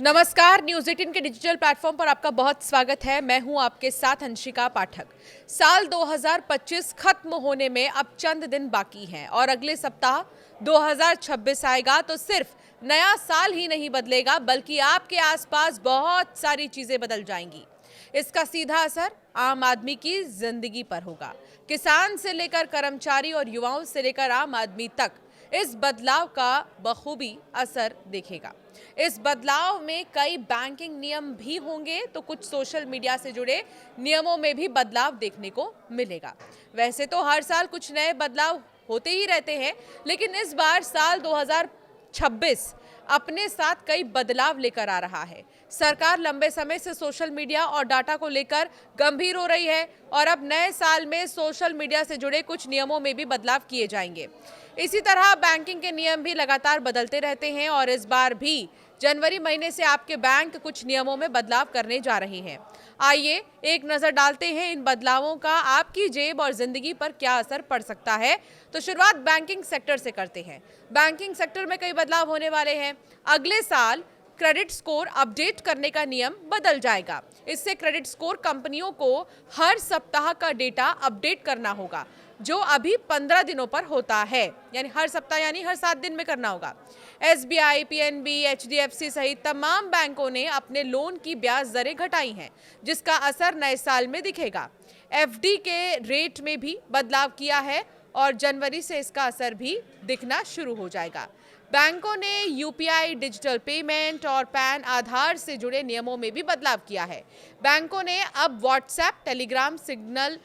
नमस्कार, न्यूज़ 18 के digital platform पर आपका बहुत स्वागत है। मैं हूं आपके साथ अंशिका पाठक। साल 2025 खत्म होने में अब चंद दिन बाकी हैं और अगले सप्ताह 2026 आएगा तो सिर्फ नया साल ही नहीं बदलेगा बल्कि आपके आसपास बहुत सारी चीजें बदल जाएंगी। इसका सीधा असर आम आदमी की जिंदगी पर होगा। किसान से लेकर कर्मचारी और युवाओं से लेकर आम आदमी तक इस बदलाव का बखूबी असर देखेगा। इस बदलाव में कई बैंकिंग नियम भी होंगे तो कुछ सोशल मीडिया से जुड़े नियमों में भी बदलाव देखने को मिलेगा। वैसे तो हर साल कुछ नए बदलाव होते ही रहते हैं, लेकिन इस बार साल 2026 अपने साथ कई बदलाव लेकर आ रहा है। सरकार लंबे समय से सोशल मीडिया और डाटा को लेकर गंभीर हो रही है और अब नए साल में सोशल मीडिया से जुड़े कुछ नियमों में भी बदलाव किए जाएंगे। इसी तरह बैंकिंग के नियम भी लगातार बदलते रहते हैं और इस बार भी जनवरी महीने से आपके बैंक कुछ नियमों में बदलाव करने जा रहे हैं। आइए एक नज़र डालते हैं इन बदलावों का आपकी जेब और जिंदगी पर क्या असर पड़ सकता है। तो शुरुआत बैंकिंग सेक्टर से करते हैं। बैंकिंग सेक्टर में कई बदलाव होने वाले हैं। अगले साल क्रेडिट स्कोर अपडेट करने का नियम बदल जाएगा। इससे क्रेडिट स्कोर कंपनियों को हर सप्ताह का डेटा अपडेट करना होगा, जो अभी 15 दिनों पर होता है, यानी हर सप्ताह यानी हर 7 दिन में करना होगा। एसबीआई, पीएनबी, एचडीएफसी सहित तमाम बैंकों ने अपने लोन की ब्याज दरें घटाई हैं, जिसका असर नए साल में दिखेगा। एफडी के रेट में भी बदलाव किया है और जनवरी से इसका असर भी दिखना शुरू हो जाएगा। बैंकों ने यूपीआई, डिजिटल पेमेंट और पैन आधार से जुड़े नियमों में भी बदलाव किया है। बैंकों ने अब व्हाट्सएप, टेलीग्राम, सिग्नल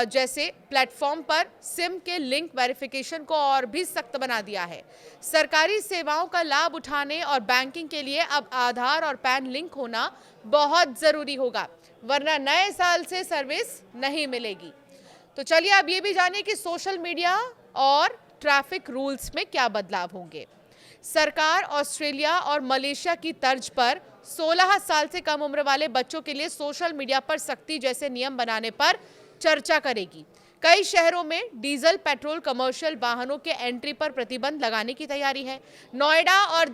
जैसे प्लेटफॉर्म पर सिम के लिंक वेरिफिकेशन को और भी सख्त बना दिया है। सरकारी सेवाओं का लाभ उठाने और बैंकिंग के लिए अब आधार और पैन लिंक होना बहुत ज़रूरी होगा, वरना नए साल से सर्विस नहीं मिलेगी। तो चलिए अब ये भी जानिए कि सोशल मीडिया और ट्रैफिक रूल्स में क्या बदलाव होंगे। सरकार ऑस्ट्रेलिया और मलेशिया की तर्ज पर 16 साल से कम उम्र वाले बच्चों के लिए सोशल मीडिया पर सख्ती जैसे नियम बनाने पर चर्चा करेगी। कई शहरों में डीजल, पेट्रोल, कमर्शियल वाहनों के एंट्री पर प्रतिबंध लगाने की तैयारी है। नोएडा और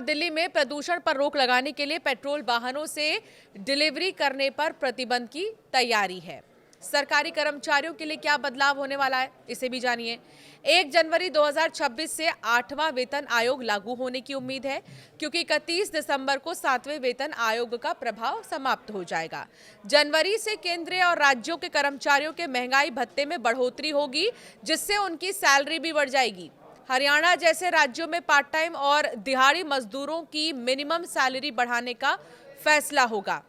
दिल्ली में प्रदूषण पर रोक लगाने के लिए पेट्रोल वाहनों से डिलीवरी करने पर प्रतिबंध की तैयारी है। सरकारी कर्मचारियों के लिए क्या बदलाव होने वाला है, इसे भी जानिए। 1 जनवरी 2026 से 8वां वेतन आयोग लागू होने की उम्मीद है, क्योंकि 31 दिसंबर को 7वें वेतन आयोग का प्रभाव समाप्त हो जाएगा। जनवरी से केंद्रीय और राज्यों के कर्मचारियों के महंगाई भत्ते में बढ़ोतरी होगी, जिससे उनकी सैलरी भी बढ़ जाएगी। हरियाणा जैसे राज्यों में पार्ट टाइम और दिहाड़ी मजदूरों की मिनिमम सैलरी बढ़ाने का फैसला होगा।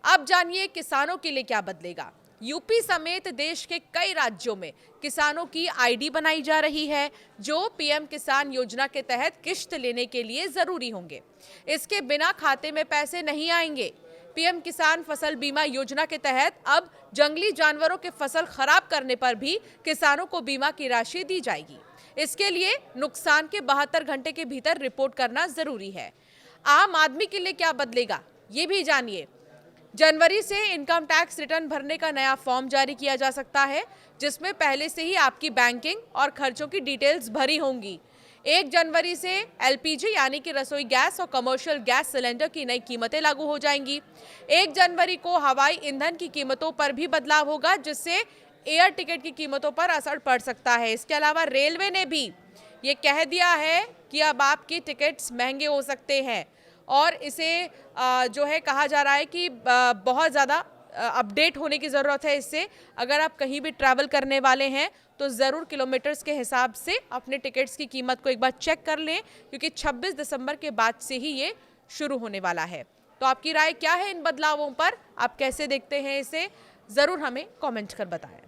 अब जानिए किसानों के लिए क्या बदलेगा। यूपी समेत देश के कई राज्यों में किसानों की आईडी बनाई जा रही है, जो पीएम किसान योजना के तहत किश्त लेने के लिए जरूरी होंगे। इसके बिना खाते में पैसे नहीं आएंगे। पीएम किसान फसल बीमा योजना के तहत अब जंगली जानवरों के फसल खराब करने पर भी किसानों को बीमा की राशि दी जाएगी। इसके लिए नुकसान के 72 घंटे के भीतर रिपोर्ट करना जरूरी है। आम आदमी के लिए क्या बदलेगा, ये भी जानिए। जनवरी से इनकम टैक्स रिटर्न भरने का नया फॉर्म जारी किया जा सकता है, जिसमें पहले से ही आपकी बैंकिंग और खर्चों की डिटेल्स भरी होंगी। 1 जनवरी से एलपीजी यानी कि रसोई गैस और कमर्शियल गैस सिलेंडर की नई कीमतें लागू हो जाएंगी। 1 जनवरी को हवाई ईंधन की कीमतों पर भी बदलाव होगा, जिससे एयर टिकट की कीमतों पर असर पड़ सकता है। इसके अलावा रेलवे ने भी ये कह दिया है कि अब आपके टिकट्स महंगे हो सकते हैं और इसे जो है कहा जा रहा है कि बहुत ज़्यादा अपडेट होने की ज़रूरत है। इससे अगर आप कहीं भी ट्रैवल करने वाले हैं तो ज़रूर किलोमीटर्स के हिसाब से अपने टिकट्स की कीमत को एक बार चेक कर लें, क्योंकि 26 दिसंबर के बाद से ही ये शुरू होने वाला है। तो आपकी राय क्या है इन बदलावों पर, आप कैसे देखते हैं इसे, ज़रूर हमें कमेंट कर बताएं।